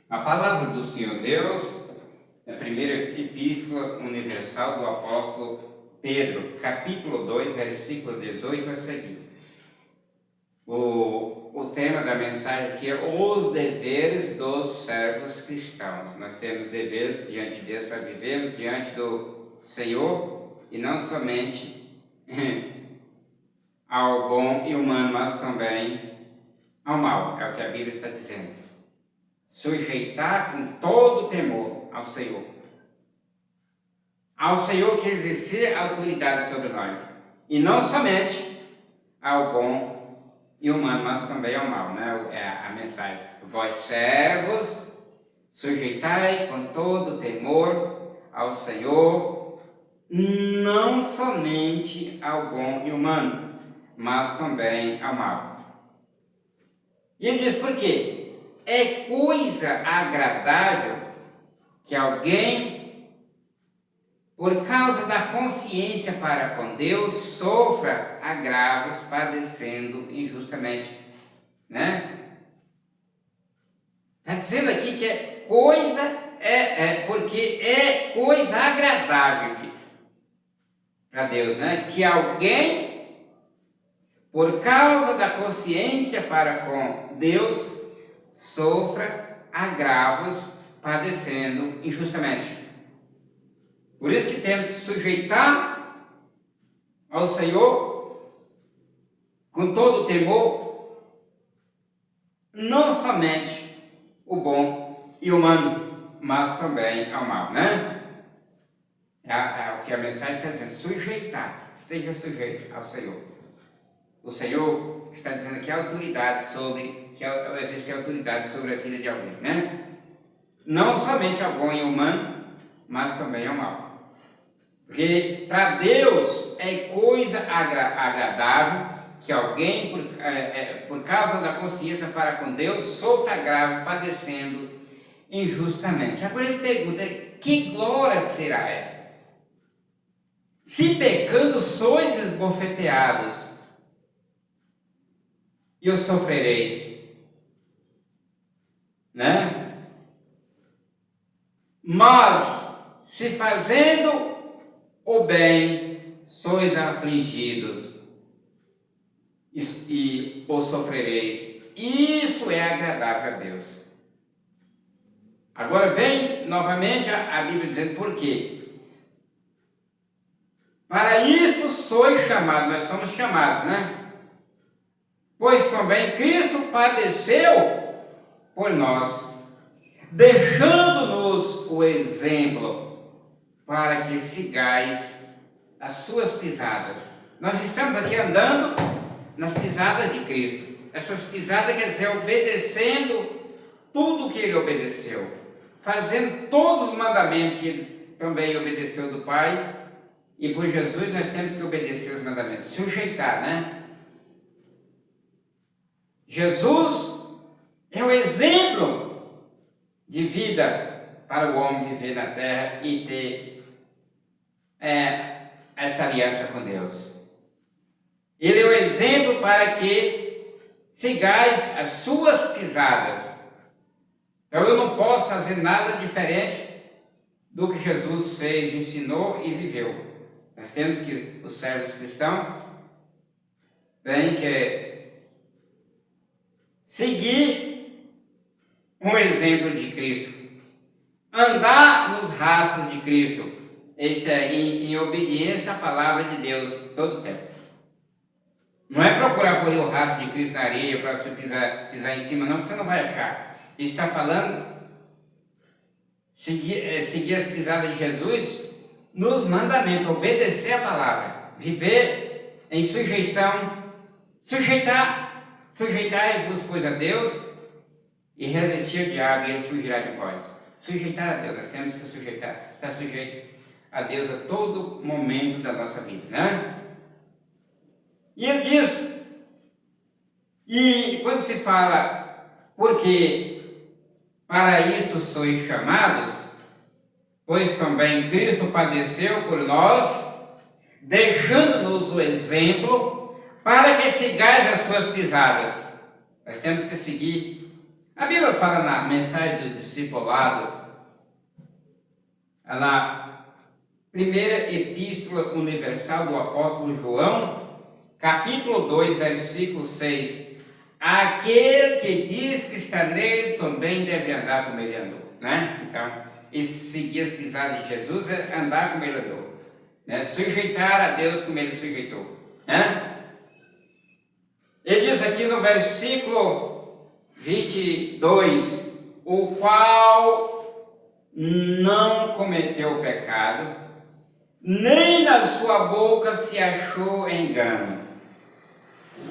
A palavra do Senhor Deus é a primeira epístola universal do apóstolo Pedro, capítulo 2, versículo 18 a seguir. O tema da mensagem aqui é os deveres dos servos cristãos. Nós temos deveres diante de Deus para vivermos diante do Senhor e não somente ao bom e humano, mas também ao mal. É o que a Bíblia está dizendo. Sujeitar com todo temor ao Senhor. Ao Senhor que exercer autoridade sobre nós. E não somente ao bom e humano, mas também ao mal, né? É a mensagem. Vós servos, sujeitai com todo temor ao Senhor, não somente ao bom e humano, mas também ao mal. E ele diz por quê? É coisa agradável que alguém, por causa da consciência para com Deus, sofra agravos padecendo injustamente, né? Está dizendo aqui que é coisa, porque é coisa agradável para Deus, né? Que alguém, por causa da consciência para com Deus, sofra agravos padecendo injustamente. Por isso que temos que sujeitar ao Senhor com todo o temor, não somente o bom e humano, mas também ao mal, né? É o que a mensagem está dizendo, sujeitar, esteja sujeito ao Senhor. O Senhor está dizendo aqui a autoridade que exercer autoridade sobre a vida de alguém, né? Não somente ao bom e humano, mas também ao mal. Porque para Deus é coisa agradável que alguém, por causa da consciência para com Deus, sofra agravo padecendo injustamente. Agora ele pergunta, que glória será esta? Se pecando sois esbofeteados, e os sofrereis, né? Mas, se fazendo o bem, sois afligidos, e os sofrereis, isso é agradável a Deus. Agora vem novamente a Bíblia dizendo por quê? Para isto sois chamados, nós somos chamados, né? Pois também Cristo padeceu por nós, deixando-nos o exemplo para que sigais as suas pisadas. Nós estamos aqui andando nas pisadas de Cristo. Essas pisadas quer dizer obedecendo tudo o que Ele obedeceu, fazendo todos os mandamentos que Ele também obedeceu do Pai. E por Jesus nós temos que obedecer os mandamentos, sujeitar, né? Jesus é o exemplo de vida para o homem viver na terra e ter esta aliança com Deus. Ele é o exemplo para que sigais as suas pisadas. Então eu não posso fazer nada diferente do que Jesus fez, ensinou e viveu. Nós temos que, os servos cristãos, têm que seguir um exemplo de Cristo, andar nos rastros de Cristo, isso é em obediência à palavra de Deus todo o tempo. Não é procurar pôr o rastro de Cristo na areia para você pisar em cima, não, que você não vai achar. Ele está falando seguir as pisadas de Jesus nos mandamentos, obedecer a palavra, viver em sujeição, sujeitai-vos, pois, a Deus, e resistir ao diabo, e ele fugirá de vós. Sujeitar a Deus, nós temos que sujeitar, estar sujeito a Deus a todo momento da nossa vida, né? E ele diz, e quando se fala, porque para isto sois chamados, pois também Cristo padeceu por nós, deixando-nos o exemplo, para que sigais as suas pisadas. Nós temos que seguir A Bíblia fala na mensagem do discipulado, na primeira epístola universal do apóstolo João, capítulo 2, versículo 6. Aquele que diz que está nele também deve andar como ele andou, né? Então, e seguir as pisadas de Jesus é andar como ele andou, né? Sujeitar a Deus como ele sujeitou, né? Ele diz aqui no versículo 22, o qual não cometeu pecado, nem na sua boca se achou engano.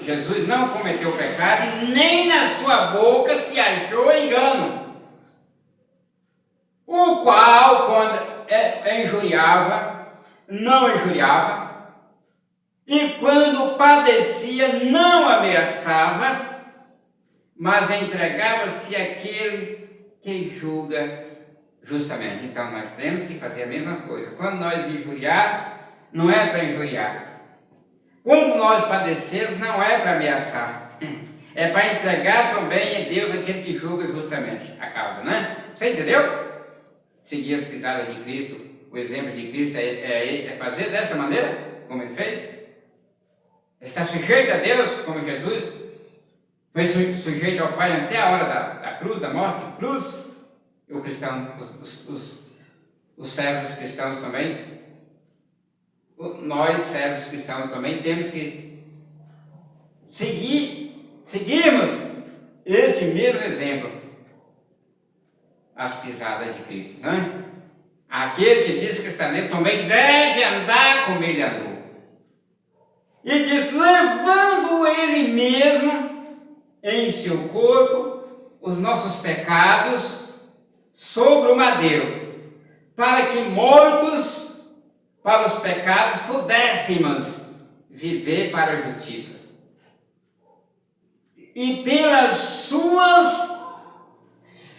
Jesus não cometeu pecado e nem na sua boca se achou engano. O qual, quando injuriava, não injuriava, e quando padecia, não ameaçava, mas entregava-se àquele que julga justamente. Então nós temos que fazer a mesma coisa. Quando nós injuriar, não é para injuriar. Quando nós padecemos, não é para ameaçar, é para entregar também a Deus aquele que julga justamente a causa, né? Você entendeu? Seguir as pisadas de Cristo, o exemplo de Cristo é fazer dessa maneira, como ele fez. Estar sujeito a Deus, como Jesus foi sujeito ao Pai até a hora da cruz, da morte, cruz. E o cristão, os servos cristãos também, nós servos cristãos também temos que seguirmos este mesmo exemplo, as pisadas de Cristo, né? Aquele que diz que está nele também deve andar como ele andou. E diz, levando ele mesmo em seu corpo os nossos pecados sobre o madeiro, para que mortos para os pecados pudéssemos viver para a justiça. E pelas suas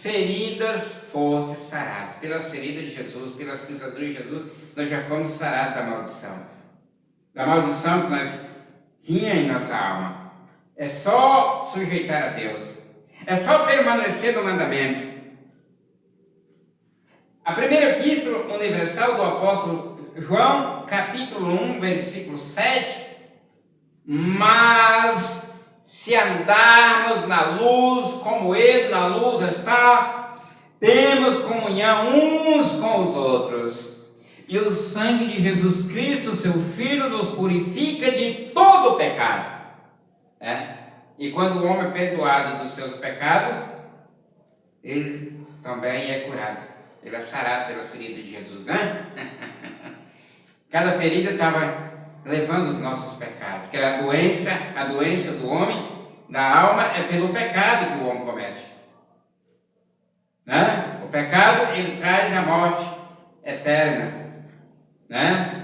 feridas fosse sarados. Pelas feridas de Jesus, pelas pisaduras de Jesus, nós já fomos sarados da maldição. Da maldição que nós tínhamos em nossa alma. É só sujeitar a Deus. É só permanecer no mandamento. A primeira epístola universal do apóstolo João, capítulo 1, versículo 7. Mas se andarmos na luz, como ele na luz está, temos comunhão uns com os outros. E o sangue de Jesus Cristo, seu Filho, nos purifica de todo o pecado. E quando o homem é perdoado dos seus pecados, ele também é curado. Ele é sarado pelas feridas de Jesus, né? Cada ferida estava levando os nossos pecados, que era a doença do homem, da alma, é pelo pecado que o homem comete, né? O pecado, ele traz a morte eterna, né?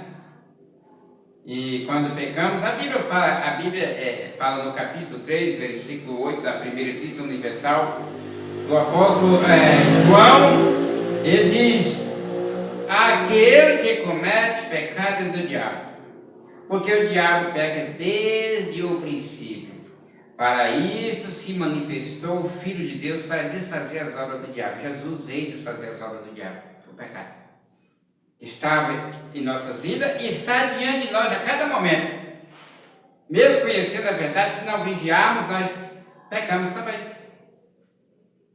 E quando pecamos, a Bíblia fala no capítulo 3, versículo 8 da primeira epístola universal do apóstolo João, ele diz, aquele que comete pecado é do diabo, porque o diabo peca desde o princípio. Para isto se manifestou o Filho de Deus, para desfazer as obras do diabo. Jesus veio desfazer as obras do diabo, o pecado. Estava em nossas vidas e está diante de nós a cada momento. Mesmo conhecendo a verdade, se não vigiarmos, nós pecamos também.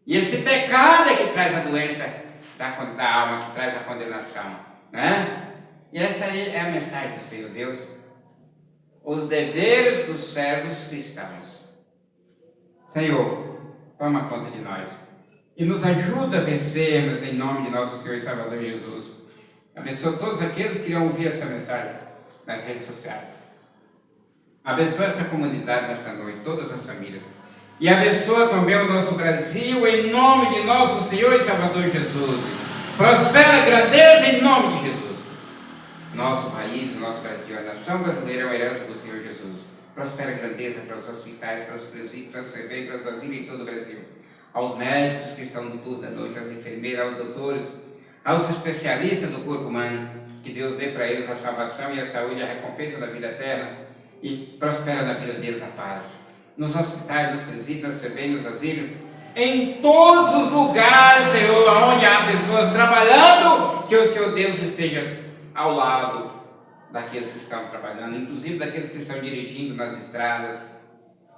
E esse pecado é que traz a doença da alma, que traz a condenação, né? E esta aí é a mensagem do Senhor Deus. Os deveres dos servos cristãos. Senhor, toma conta de nós e nos ajuda a vencermos em nome de nosso Senhor e Salvador Jesus. Abençoa todos aqueles que irão ouvir esta mensagem nas redes sociais. Abençoa esta comunidade nesta noite, todas as famílias. E abençoa também o nosso Brasil em nome de nosso Senhor e Salvador Jesus. Prospera a grandeza em nome de Jesus. Nosso país, o nosso Brasil, a nação brasileira é uma herança do Senhor Jesus. Prospera a grandeza para os hospitais, para os presídios, para os CB, para os asilos em todo o Brasil. Aos médicos que estão no turno da noite, às enfermeiras, aos doutores, aos especialistas do corpo humano, que Deus dê para eles a salvação e a saúde, a recompensa da vida eterna, e prospera na vida deles a paz. Nos hospitais, nos presídios, nos CB, nos asilos, Em todos os lugares, Senhor, onde há pessoas trabalhando, que o Senhor Deus esteja ao lado daqueles que estão trabalhando, inclusive daqueles que estão dirigindo nas estradas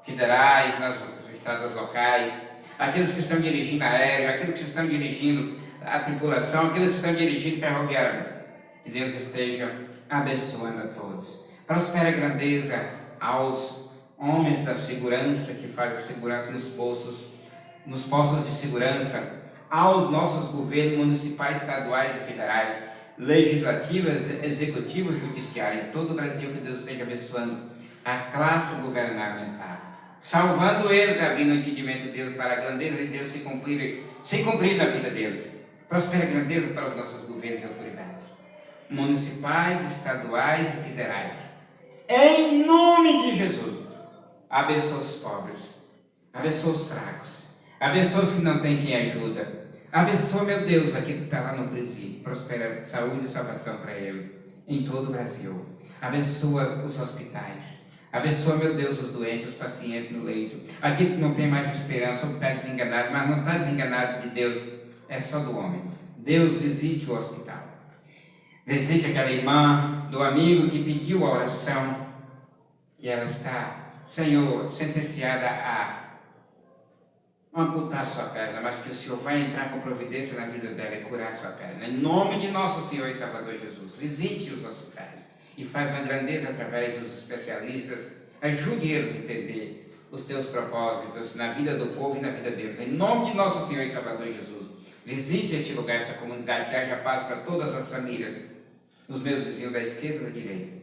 federais, nas estradas locais, aqueles que estão dirigindo aéreo, aqueles que estão dirigindo a tripulação, aqueles que estão dirigindo ferroviário. Que Deus esteja abençoando a todos. Prospera a grandeza aos homens da segurança que fazem a segurança nos postos de segurança, aos nossos governos municipais, estaduais e federais, legislativos, executivos, judiciários, em todo o Brasil. Que Deus esteja abençoando a classe governamental, salvando eles, abrindo o entendimento deles para a grandeza de Deus se cumprir na vida deles. Prospera a grandeza para os nossos governos e autoridades, municipais, estaduais e federais. Em nome de Jesus, abençoa os pobres, abençoa os fracos, abençoa os que não têm quem ajuda. Abençoa, meu Deus, aquele que está lá no presídio. Prospera saúde e salvação para ele, em todo o Brasil. Abençoa os hospitais. Abençoa, meu Deus, os doentes, os pacientes no leito. Aquele que não tem mais esperança, ou que está desenganado, mas não está desenganado de Deus, é só do homem. Deus, visite o hospital. Visite aquela irmã do amigo que pediu a oração, que ela está, Senhor, sentenciada a amputar sua perna, mas que o Senhor vai entrar com providência na vida dela e curar sua perna. Em nome de nosso Senhor e Salvador Jesus, visite os hospitais e faz uma grandeza através dos especialistas. Ajude eles a entender os teus propósitos na vida do povo e na vida deles. Em nome de nosso Senhor e Salvador Jesus, visite este lugar, esta comunidade, que haja paz para todas as famílias, os meus vizinhos da esquerda e da direita.